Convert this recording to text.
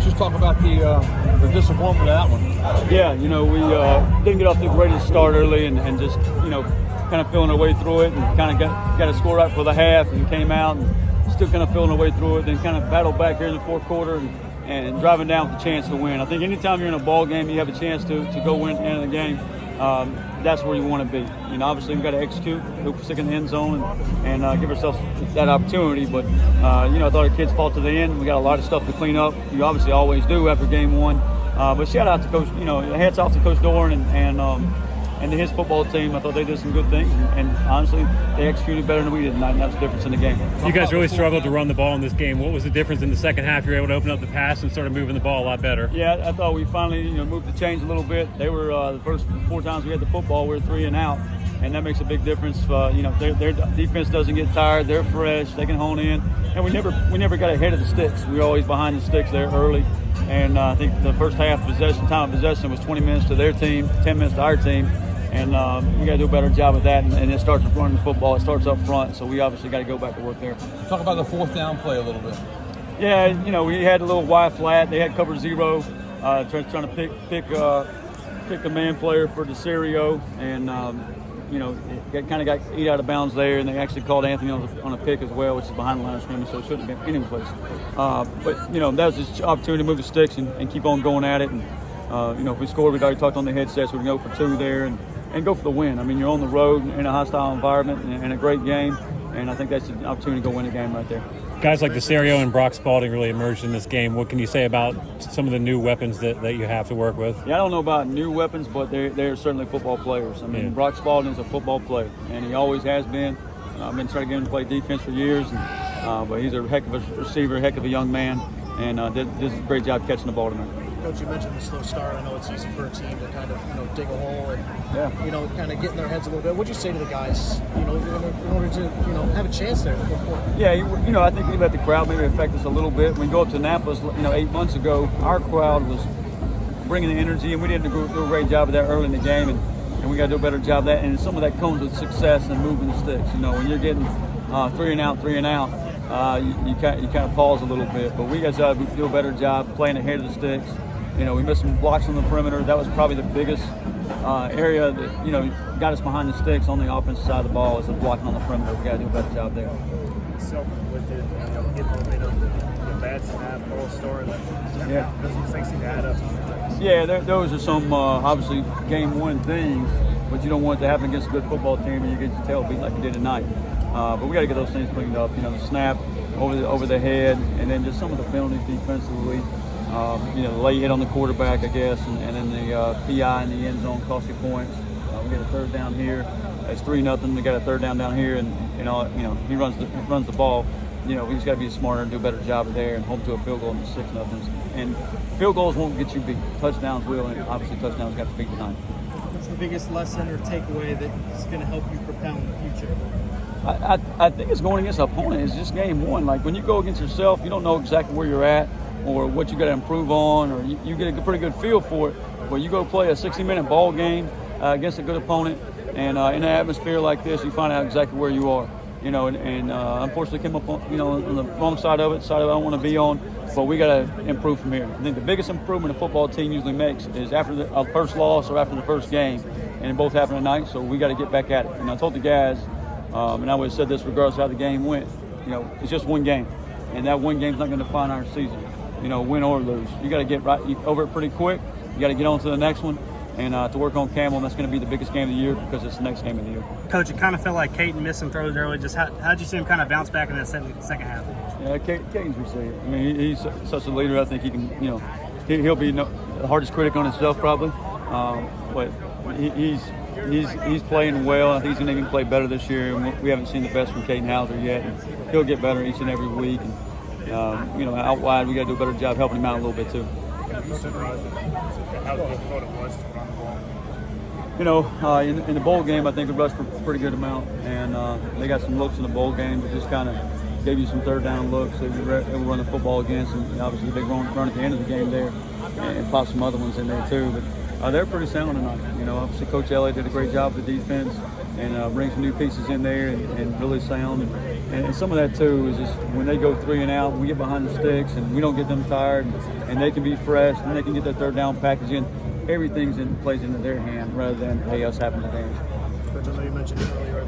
Coach, just talk about the disappointment of that one. Yeah, we didn't get off to the greatest start early and just, kind of feeling our way through it and kind of got a score right for the half and came out and still kind of feeling our way through it, then kind of battled back here in the fourth quarter and driving down with a chance to win. I think anytime you're in a ball game, you have a chance to go win at the end of the game. That's where you want to be. Obviously we've got to execute, stick in the end zone and give ourselves that opportunity. But, I thought our kids fought to the end. We got a lot of stuff to clean up. You obviously always do after game one. But shout out to Coach, hats off to Coach Doran and to his football team. I thought they did some good things, and honestly, they executed better than we did tonight, and that's the difference in the game. You guys really struggled to run the ball in this game. What was the difference in the second half? You were able to open up the pass and started moving the ball a lot better. Yeah, I thought we finally moved the chains a little bit. They were the first 4 times we had the football, we were 3 and out, and that makes a big difference. Their defense doesn't get tired. They're fresh. They can hone in, and we never got ahead of the sticks. We were always behind the sticks there early. And I think the first half time of possession was 20 minutes to their team, 10 minutes to our team. And we got to do a better job of that. And it starts with running the football. It starts up front. So we obviously got to go back to work there. Talk about the fourth down play a little bit. Yeah, we had a little wide flat. They had cover 0, trying to pick a man player for DeCerio. And, it kind of got eat out of bounds there. And they actually called Anthony on a pick as well, which is behind the line of scrimmage. So it shouldn't have been anyplace. But, that was just opportunity to move the sticks and keep on going at it. And, if we scored, we'd already talked on the headsets. We can go for 2 there and go for the win. I mean, you're on the road in a hostile environment and a great game, and I think that's an opportunity to go win a game right there. Guys like DeCerio and Brock Spalding really emerged in this game. What can you say about some of the new weapons that you have to work with? Yeah, I don't know about new weapons, but they're certainly football players. I mean, yeah. Brock Spalding is a football player, and he always has been. I've been trying to get him to play defense for years, but he's a heck of a receiver, heck of a young man, and did a great job catching the ball tonight. Coach, you mentioned the slow start. I know it's easy for a team to kind of, dig a hole and, kind of get in their heads a little bit. What'd you say to the guys, in order to, have a chance there in the fourth quarter? Yeah, I think we let the crowd maybe affect us a little bit. When we go up to Annapolis, 8 months ago, our crowd was bringing the energy, and we didn't do a great job of that early in the game, and we got to do a better job of that. And some of that comes with success and moving the sticks. When you're getting 3 and out, you kind of pause a little bit. But we got to do a better job playing ahead of the sticks. We missed some blocks on the perimeter. That was probably the biggest area that, got us behind the sticks on the offensive side of the ball is the blocking on the perimeter. We got to do a better job there. Self-inflicted, get momentum, the bad snap, whole story. Those are things to add up. Yeah, those are some obviously game one things, but you don't want it to happen against a good football team and you get your tail beat like you did tonight. But we got to get those things cleaned up. The snap over the head, and then just some of the penalties defensively. The late hit on the quarterback, I guess, and then the PI in the end zone cost you points. We got a third down here. It's 3-0. We got a third down here, and he runs the ball. We just got to be smarter and do a better job of there and hold to a field goal in the 6-0. And field goals won't get you beat. Touchdowns will, and obviously touchdowns got to beat tonight. What's the biggest lesson or takeaway that is going to help you propel in the future? I think it's going against an opponent. It's just game one. Like when you go against yourself, you don't know exactly where you're at or what you got to improve on, or you get a pretty good feel for it. But you go play a 60-minute ball game against a good opponent, and in an atmosphere like this, you find out exactly where you are. Unfortunately came up on the wrong side of it, I don't want to be on, but we got to improve from here. I think the biggest improvement a football team usually makes is after the first loss or after the first game, and it both happened tonight, so we got to get back at it. And I told the guys, and I would have said this regardless of how the game went, it's just one game, and that one game's not going to define our season, win or lose. You got to get right over it pretty quick. You got to get on to the next one. And to work on Campbell, and that's going to be the biggest game of the year because it's the next game of the year. Coach, it kind of felt like Caden missed some throws early. Just how did you see him kind of bounce back in that second half? Yeah, Caden's resilient. I mean, he's such a leader. I think he can, he'll be the hardest critic on himself probably. But he's playing well. I think he's going to even play better this year. And we haven't seen the best from Caden Hauser yet. And he'll get better each and every week. And out wide, we got to do a better job helping him out a little bit too. How difficult it was to run the In ball? the bowl game, I think we rushed for a pretty good amount, and they got some looks in the bowl game that just kind of gave you some third down looks that you were able to run the football against, and obviously the big run at the end of the game there, and pop some other ones in there too. But they're pretty sound tonight. Obviously Coach Elliott did a great job with the defense, and bring some new pieces in there and really sound. And some of that too is just when they go 3 and out, we get behind the sticks and we don't get them tired, and they can be fresh and they can get their third down package in. Everything's plays into their hand rather than us having the advantage. Coach, I know you mentioned it earlier.